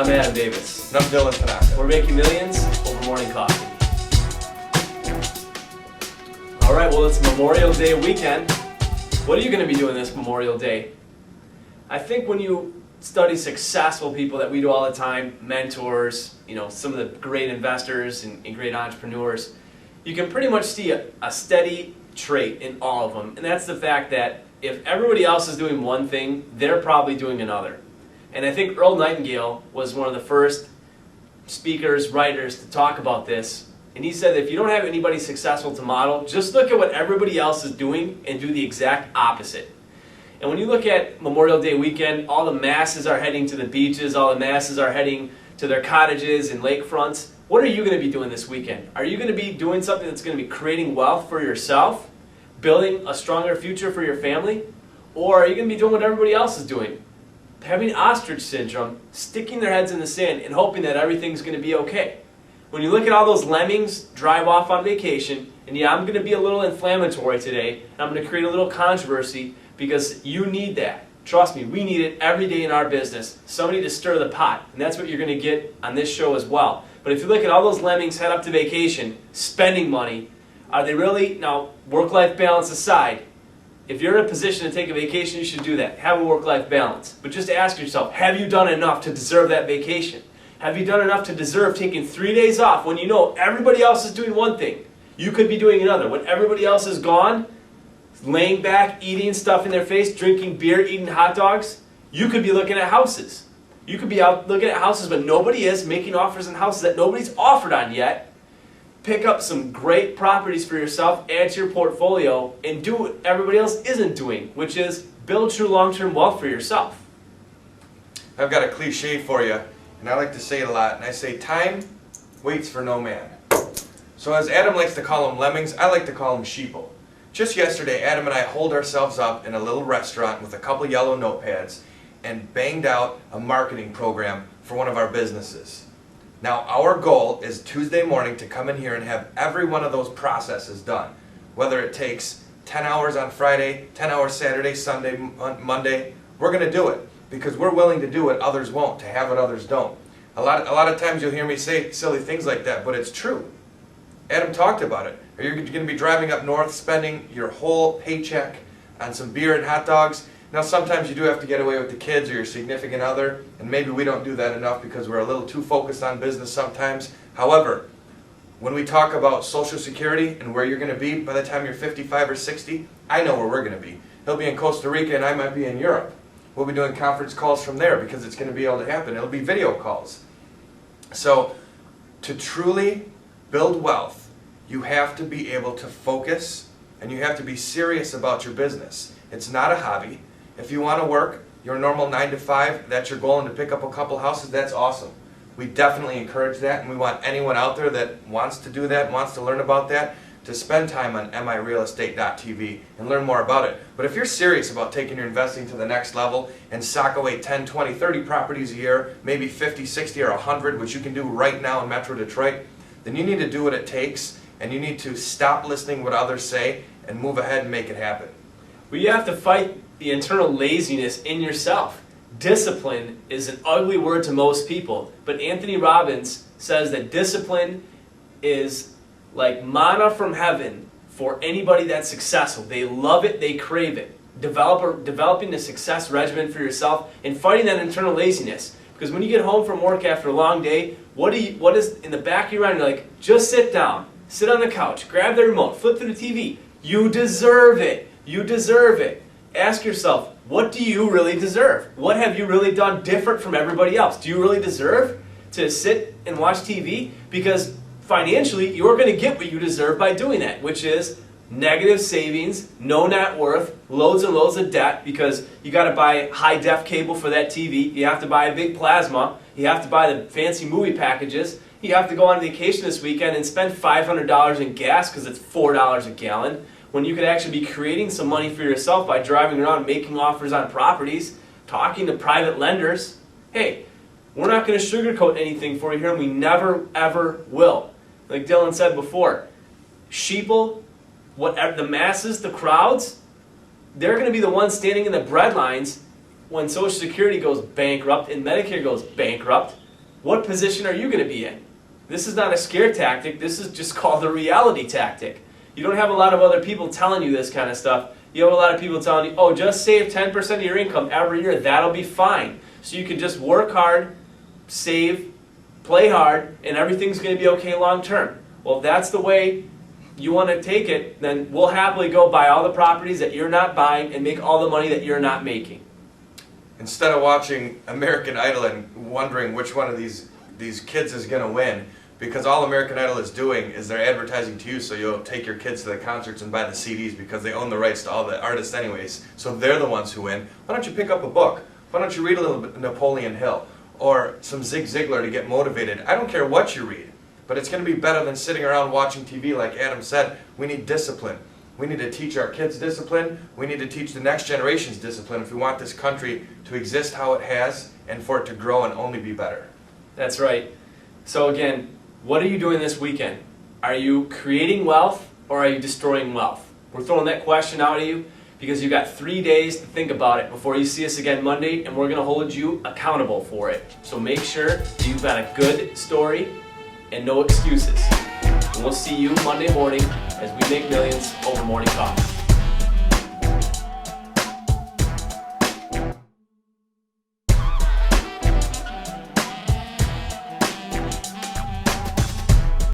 I'm Adam Davis. And I'm Dylan Tanaka. We're making millions over morning coffee. All right, well, it's Memorial Day weekend. What are you going to be doing this Memorial Day? I think when you study successful people that we do all the time, mentors, some of the great investors and great entrepreneurs, you can pretty much see a steady trait in all of them, and that's the fact that if everybody else is doing one thing, they're probably doing another. And I think Earl Nightingale was one of the first speakers, writers to talk about this, and he said that if you don't have anybody successful to model, just look at what everybody else is doing and do the exact opposite. And when you look at Memorial Day weekend, all the masses are heading to the beaches, all the masses are heading to their cottages and lakefronts. What are you going to be doing this weekend? Are you going to be doing something that's going to be creating wealth for yourself, building a stronger future for your family? Or are you going to be doing what everybody else is doing? Having ostrich syndrome, sticking their heads in the sand and hoping that everything's going to be okay. When you look at all those lemmings drive off on vacation, and yeah, I'm going to be a little inflammatory today, and I'm going to create a little controversy because you need that. Trust me, we need it every day in our business. Somebody to stir the pot, and that's what you're going to get on this show as well. But if you look at all those lemmings head up to vacation, spending money, are they really, now work-life balance aside, if you're in a position to take a vacation, you should do that. Have a work-life balance. But just ask yourself, have you done enough to deserve that vacation? Have you done enough to deserve taking 3 days off when you know everybody else is doing one thing? You could be doing another. When everybody else is gone, laying back, eating stuff in their face, drinking beer, eating hot dogs, you could be looking at houses. You could be out looking at houses, but nobody is, making offers on houses that nobody's offered on yet. Pick up some great properties for yourself, add to your portfolio, and do what everybody else isn't doing, which is build true long-term wealth for yourself. I've got a cliche for you, and I like to say it a lot, and I say time waits for no man. So as Adam likes to call them lemmings, I like to call them sheeple. Just yesterday, Adam and I holed ourselves up in a little restaurant with a couple yellow notepads and banged out a marketing program for one of our businesses. Now, our goal is Tuesday morning to come in here and have every one of those processes done. Whether it takes 10 hours on Friday, 10 hours Saturday, Sunday, Monday, we're going to do it because we're willing to do what others won't, to have what others don't. A lot of times you'll hear me say silly things like that, but it's true. Adam talked about it. Are you going to be driving up north, spending your whole paycheck on some beer and hot dogs? Now, sometimes you do have to get away with the kids or your significant other, and maybe we don't do that enough because we're a little too focused on business sometimes. However, when we talk about Social Security and where you're going to be by the time you're 55 or 60, I know where we're going to be. He'll be in Costa Rica and I might be in Europe. We'll be doing conference calls from there because it's going to be able to happen. It'll be video calls. So, to truly build wealth, you have to be able to focus and you have to be serious about your business. It's not a hobby. If you want to work your normal 9 to 5, that's your goal, and to pick up a couple houses, that's awesome. We definitely encourage that, and we want anyone out there that wants to do that, wants to learn about that, to spend time on mirealestate.tv and learn more about it. But if you're serious about taking your investing to the next level and sock away 10, 20, 30 properties a year, maybe 50, 60, or 100, which you can do right now in Metro Detroit, then you need to do what it takes, and you need to stop listening what others say and move ahead and make it happen. Well, you have to fight the internal laziness in yourself. Discipline is an ugly word to most people, but Anthony Robbins says that discipline is like manna from heaven for anybody that's successful. They love it, they crave it. Developing a success regimen for yourself and fighting that internal laziness. Because when you get home from work after a long day, what is in the back of your mind? You're like, just sit down, sit on the couch, grab the remote, flip through the TV. You deserve it. You deserve it. Ask yourself, what do you really deserve? What have you really done different from everybody else? Do you really deserve to sit and watch TV? Because financially, you're going to get what you deserve by doing that, which is negative savings, no net worth, loads and loads of debt, because you got to buy high-def cable for that TV. You have to buy a big plasma. You have to buy the fancy movie packages. You have to go on vacation this weekend and spend $500 in gas because it's $4 a gallon, when you could actually be creating some money for yourself by driving around making offers on properties, talking to private lenders. Hey, we're not going to sugarcoat anything for you here, and we never, ever will. Like Dylan said before, sheeple, whatever, the masses, the crowds, they're going to be the ones standing in the bread lines when Social Security goes bankrupt and Medicare goes bankrupt. what position are you going to be in? This is not a scare tactic. This is just called the reality tactic. You don't have a lot of other people telling you this kind of stuff. You have a lot of people telling you, oh, just save 10% of your income every year. That'll be fine. So you can just work hard, save, play hard, and everything's going to be okay long term. Well, if that's the way you want to take it, then we'll happily go buy all the properties that you're not buying and make all the money that you're not making. Instead of watching American Idol and wondering which one of these kids is going to win, because all American Idol is doing is they're advertising to you so you'll take your kids to the concerts and buy the CDs because they own the rights to all the artists anyways, so they're the ones who win. Why don't you pick up a book? Why don't you read a little bit of Napoleon Hill or some Zig Ziglar to get motivated? I don't care what you read, but it's going to be better than sitting around watching TV. Like Adam said, we need discipline. We need to teach our kids discipline. We need to teach the next generations discipline if we want this country to exist how it has and for it to grow and only be better. That's right. So again, what are you doing this weekend? Are you creating wealth or are you destroying wealth? We're throwing that question out at you because you've got 3 days to think about it before you see us again Monday, and we're going to hold you accountable for it. So make sure you've got a good story and no excuses. And we'll see you Monday morning as we make millions over morning coffee.